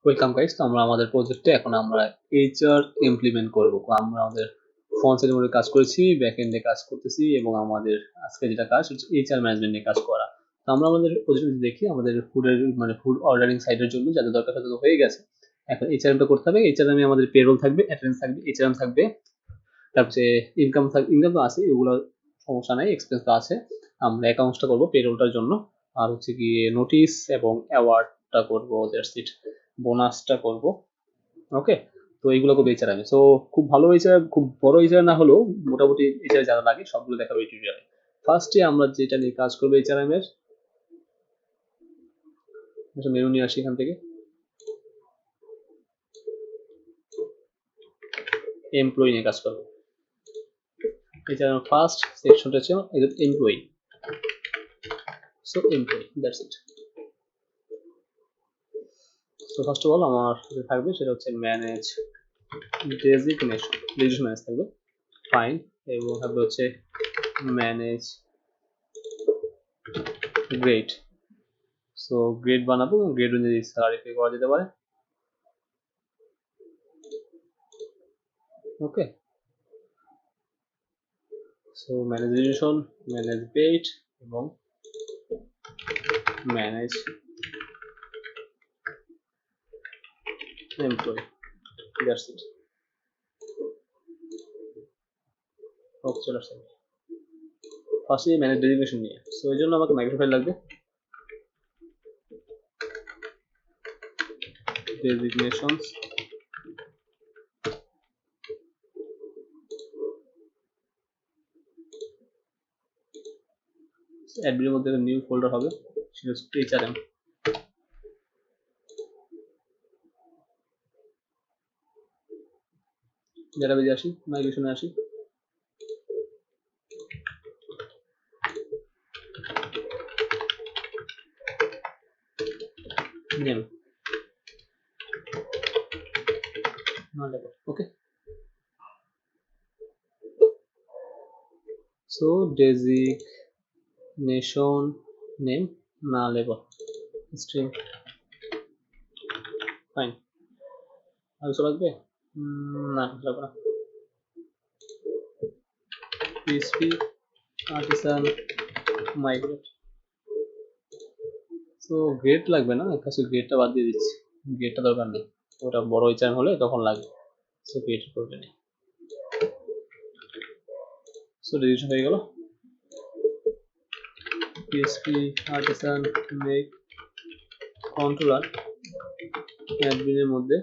Welcome guys, তো আমরা আমাদের প্রজেক্টে এখন আমরা এইচআর ইমপ্লিমেন্ট করব। আমরা আমাদের ফ্রন্ট এন্ডের মধ্যে কাজ করেছি, ব্যাক এন্ডে কাজ করতেছি এবং আমাদের আজকে যেটা কাজ হচ্ছে এইচআর ম্যানেজমেন্ট নিয়ে কাজ করা। তো আমরা আমাদের প্রজেক্টে দেখি আমাদের ফুডের ফুড অর্ডারিং সাইটের জন্য যাদের দরকার তাদের হয়ে গেছে। এখন এইচআরএমটা করতে হবে। এইচআরএম এ আমাদের পেরোল থাকবে, অ্যাটেন্ডেন্স থাকবে, এইচআরএম থাকবে, তারপরে ইনকাম থাকবে। ইনকাম তো আছে, এগুলো সমস্যা নাই, এক্সপেন্স তো আছে। আমরা অ্যাকাউন্টসটা করবো পেরোলটার জন্য, আর হচ্ছে গিয়ে নোটিশ এবং অ্যাওয়ার্ডটা করবো, দ্যাটস ইট। বোনাসটা করব। ওকে, তো এইগুলো করবো এইচআর আমি। সো খুব ভালো এইচআর, খুব বড় এইচআর না হলেও মোটামুটি এইচআর যারা লাগে সবগুলো দেখাবো এই টিউটোরিয়ালে। ফার্স্টে আমরা যেটা নিয়ে কাজ করবো এইচআরএম এর মেনু নিয়ে আসি এখান থেকে। এমপ্লয়ি নিয়ে কাজ করবো। এইচআরএম ফার্স্ট সেকশনটা হচ্ছে employee. So employee, that's it. So first of all আমার যেটা থাকবে সেটা হচ্ছে ম্যানেজ ডেজিগনেশন। ডেজিগনেশন ম্যানেজ থাকবে, ফাইন। এবং থাকবে হচ্ছে ম্যানেজ গ্রেড। সো গ্রেড বানাবো, গ্রেড অনুযায়ী স্যালারি পে করা যেতে পারে। Okay, so manage relation, manage paid এবং manage employee, that's it. Okay, চলে আসছে। ফার্স্টে ম্যানেজ ডেজিগনেশন নিয়ে, সো এই জন্য আমাকে মাইক্রো ফাইল লাগবে। ডেজিগনেশনস অ্যাডমিনের মধ্যে নিউ ফোল্ডার হবে, সেটা হচ্ছে এইচআরএম। ডেটাবেজে আসি, মাইগ্রেশনে আসি। Name okay, so designation name না লেবেল স্ট্রিং, ফাইন। আর কিছু লাগবে? না, লাগবে না। PSP artisan migrate. So grade লাগবে না, কাছে গ্রেডটা বাদ দিয়ে দিচ্ছি, গ্রেডটা দরকার নেই, ওটা বড় এইচআরএম হলে তখন লাগবে। সো গ্রেড করবে না। সো রেজিস্ট্রেশন হয়ে গেল। পিএসপি আর্টিসান মেক কন্ট্রোলার অ্যাডমিনের মধ্যে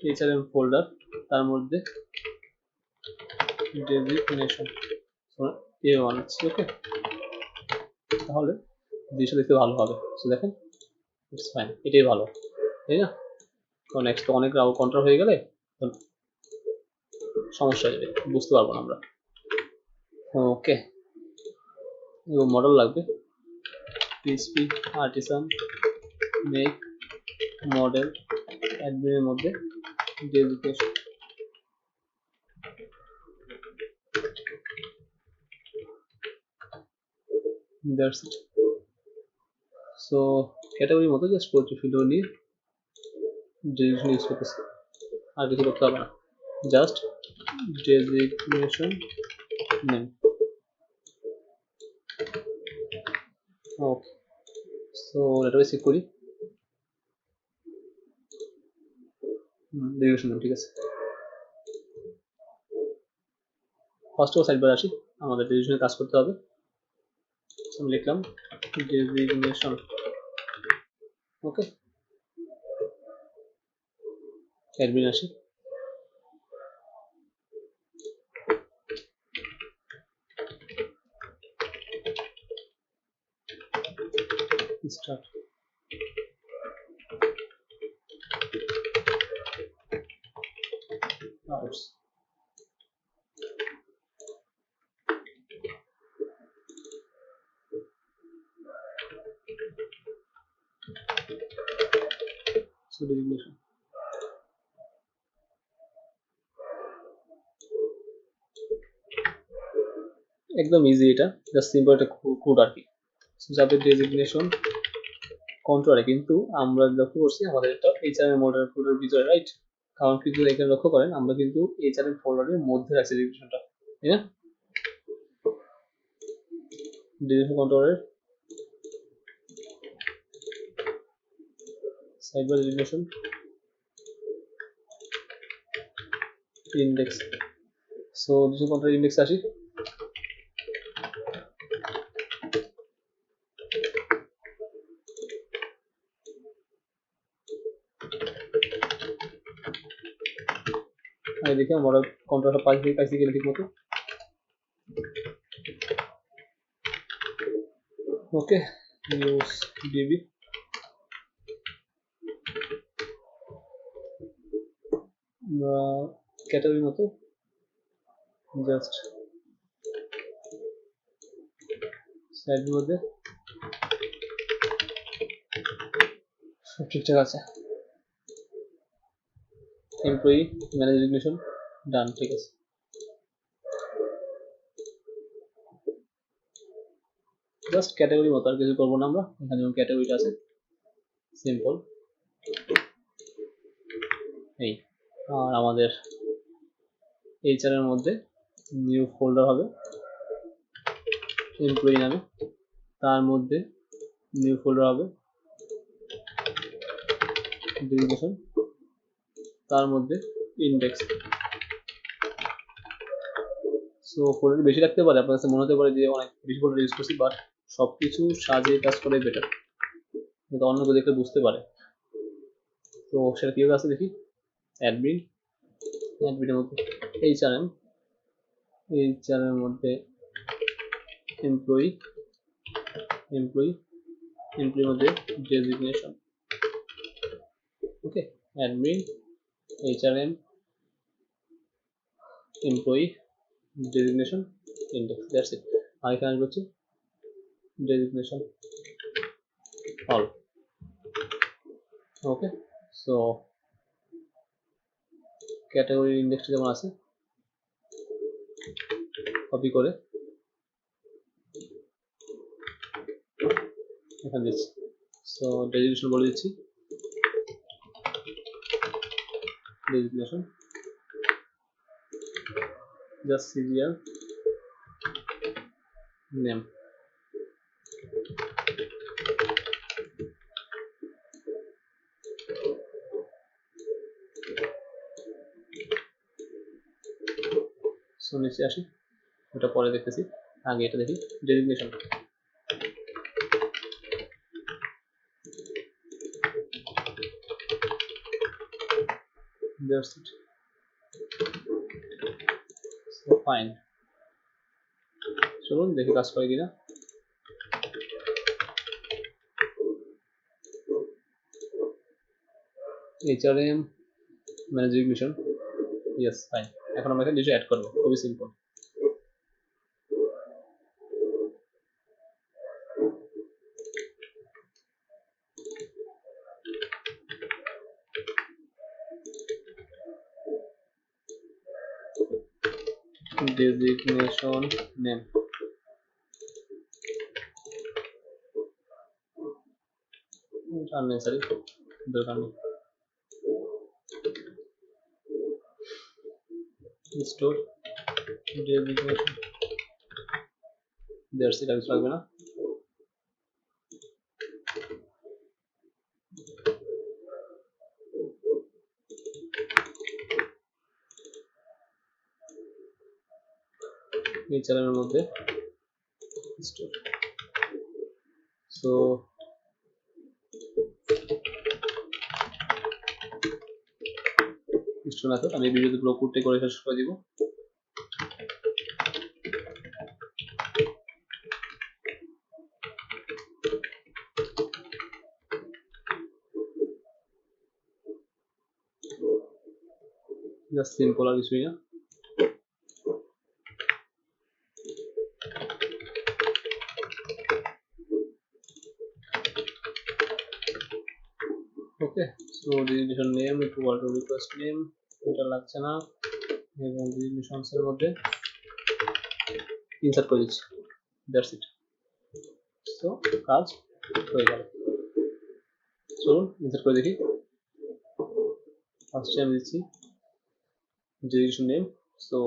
এইচআরএম ফোল্ডার, তার মধ্যে ডেজিগনেশন A1। ওকে, তাহলে জিনিসটা দেখতে ভালো হবে। সো দেখেন, ইটস ফাইন, এটাই ভালো, তাই না? তো নেক্সট অনেক কন্ট্রোল হয়ে গেলে সমস্যা হয়ে যাবে, বুঝতে পারবো না আমরা। ওকে, এবং মডেল লাগবে। পিএসপি আর্টিসান মেক মডেল অ্যাডমিনের মধ্যে ডেজিগনেশন। That's it. সো ক্যাটাগরির মতো জাস্ট পোল্ট্রি ফিল্ড নিয়ে ডেজিগনেশন ইউজ করতেছি, আর কিছু করতে হবে না, জাস্ট ডেজিগনেশন নেম। ওকে, সো ডেটাবেস চেক করি। ডেজিগনেশন নেম ঠিক আছে। ফার্স্ট অফ সাইডবার আসি, আমাদের ডেজিগনেশনে কাজ করতে হবে। আমি লিখলাম ডেজিগনেশন। ওকে, অ্যাডমিন আসি। স্টার্ট। আউটস। So designation. একদম ইজি, এটা জাস্ট সিম্পল একটা কোড আর কি। যাবে ডেজিগনেশন কন্ট্রোলে, কিন্তু আমরা লক্ষ্য করছি আমাদের এটা এইচআরএম ফোল্ডারের ভিতরে, রাইট? কারণ কিন্তু এখানে লক্ষ্য করেন আমরা কিন্তু এইচআরএম ফোল্ডারের মধ্যে রাখছি ডেজিগনেশনটা, তাই না? ডেজিগনেশন কন্ট্রোলের side by designation index. So designation কন্ট্রোলের ইন্ডেক্স আসি, আমি দেখি আমরা কন্ট্রোলটা পাইছি কিনা ঠিক মতো। ওকে, ইউজ ডিবি ক্যাটাগরি মতো জাস্ট সাইডের মধ্যে সব ঠিকঠাক আছে। এমপ্লয়ি ম্যানেজ রেজিগনেশন ডান, ঠিক আছে। জাস্ট ক্যাটাগরি মতো, আর কিছু করবো না আমরা, এখানে যেমন ক্যাটাগরিটা আছে সিম্পল এই। আর আমাদের এইচআর এর মধ্যে নিউ ফোল্ডার হবে এমপ্লয়ি নামে, তার মধ্যে নিউ ফোল্ডার হবে ডেজিগনেশন, তার মধ্যে ইন্ডেক্স। সো ফোল্ডার বেশি রাখতে পারে, আপনার কাছে মনে হতে পারে যে অনেক বেশি ফোল্ডার ইউজ করছি, বাট সবকিছু সাজিয়ে কাজ করে বেটার, কিন্তু অন্য কেউ দেখলে বুঝতে পারে। তো সেটা কিভাবে আছে দেখি। অ্যাডমিন, অ্যাডমিনের মধ্যে এইচআরএম, এইচআরএম এর মধ্যে এমপ্লয়ি, এমপ্লয়ি, এমপ্লয়ির মধ্যে designation. Okay, admin, HRM, employee, designation, index, that's it. আর এখানে আসবে হচ্ছে designation all. Okay, so category ইন্ডেক্সটা যেমন আছে কপি করে এখানে দিচ্ছি। সো ডেজিগনেশন বলে দিচ্ছি, designation just serial name. So নিচে আসি, ওটা পরে দেখতেছি, আগে এটা দেখি designation. That's it. So fine. চলুন দেখি কাজ করে কিনা। HRM manage resignation, yes fine. এখন আমরা এখানে কিছু অ্যাড করবো, খুবই সিম্পল। ডেজিগনেশন নেম, আননেসারি দরকার নেই। স্টোর ডেজিগনেশন, দ্যাটস ইট, আর কিছু লাগবে না। HRM এর মধ্যে স্টোর। সো স্টোর মেথড আমি ভিডিওতে পুরো কোডটাই করে শেষ করে দিব। জাস্ট সিম্পল, আর কিছুই না। Okay, so designation name equal to request name, এটা লাগছে না। এবং ডেজিগনেশনস এর মধ্যে ইনসার্ট করে দিচ্ছি, দ্যাটস ইট। সো কাজ হয়ে গেল। চলুন ইনসার্ট করে দেখি। ফার্স্টে আমি দিচ্ছি ডেজিগনেশন নেম, সো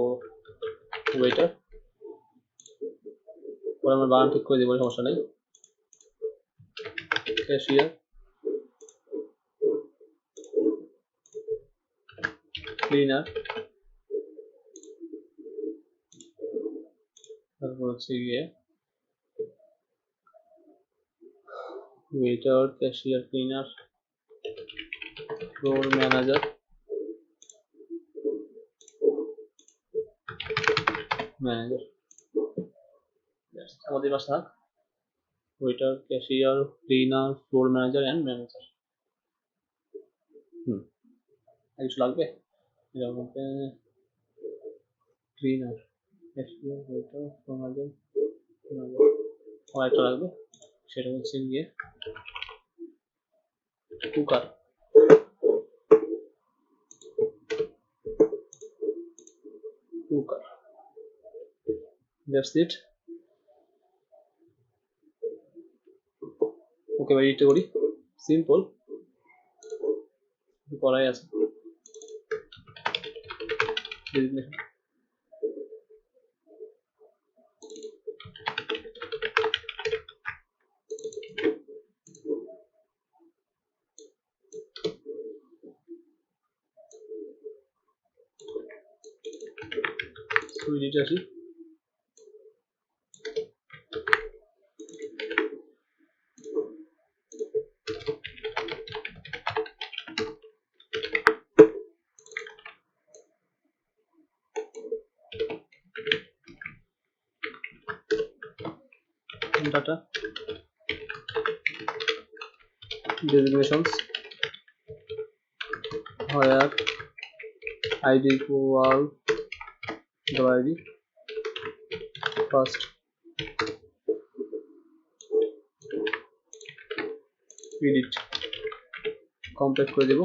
ওয়েটার, পরে আমরা বানান ঠিক করে দেবো, সমস্যা নেই। ক্যাশিয়ার, ক্লিনার, তারপর হচ্ছে গিয়ে waiter, cashier, cleaner, floor manager, আমাদের পাশে থাক waiter, cashier, cleaner, floor manager and manager. কিছু লাগবে এরকম, cleaner, cashier, waiter, floor manager, আরেকটা লাগবে, সেটা হচ্ছে গিয়ে কুকার। That's it. ওকে ভাই, এটা করি, সিম্পল করাই আছে। আসি, data designations where id equal id first edit complete করে দেব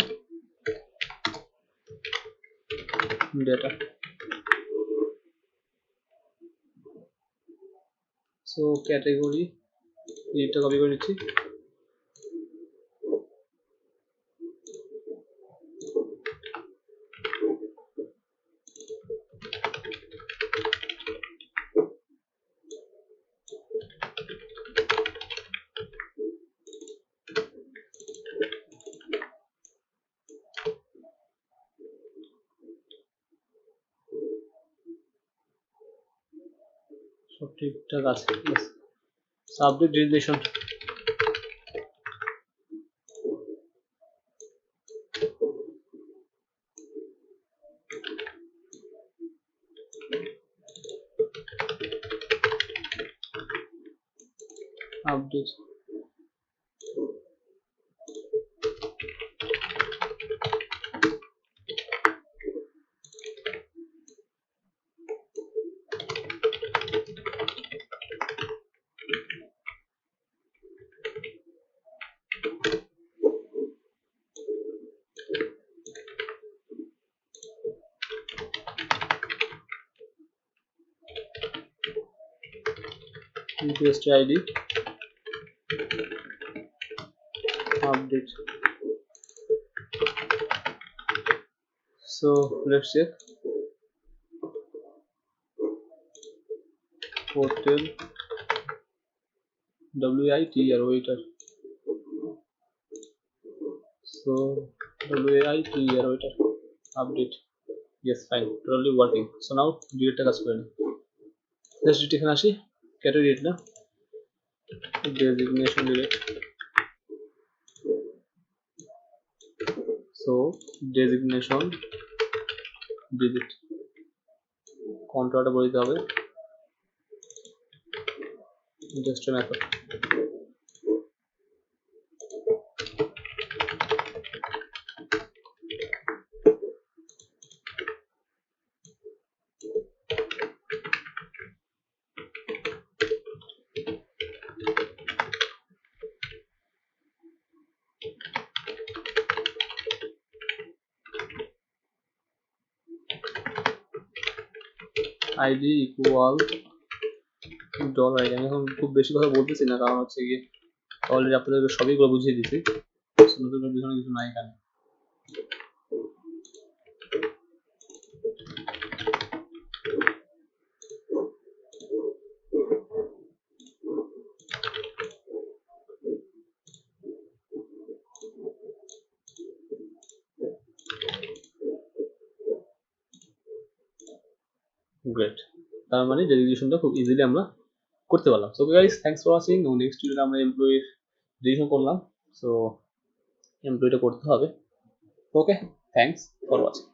ডেটা। সো ক্যাটাগরি এডিটটা কপি করে নিচ্ছি, সব ঠিকঠাক আছে। Subject designation, update request id update. So let's check hotel waiter, so waiter update, yes, fine, totally working. So now delete টা কাজ করে নি, জাস্ট delete এখানে আসি, ক্যাটাগরি delete না, designation delete, so designation delete, কন্ট্রোলটা বলে দিতে হবে, just method id equal dollar আমি এখন খুব বেশি কথা বলতেছি না, কারণ হচ্ছে গিয়ে অলরেডি আপনাদেরকে সবই করে বুঝিয়ে দিচ্ছি, নতুন করে বুঝানোর কিছু নাই এখানে। গ্রেট, তার মানে ডেরিভেশনটা খুব ইজিলি আমরা করতে পারলাম। So guys, thanks for watching. Next ভিডিওতে আমরা এমপ্লয়ির ডেরিভেশন করলাম, সো এমপ্লয়িটা করতে হবে। ওকে, থ্যাংকস ফর ওয়াচিং।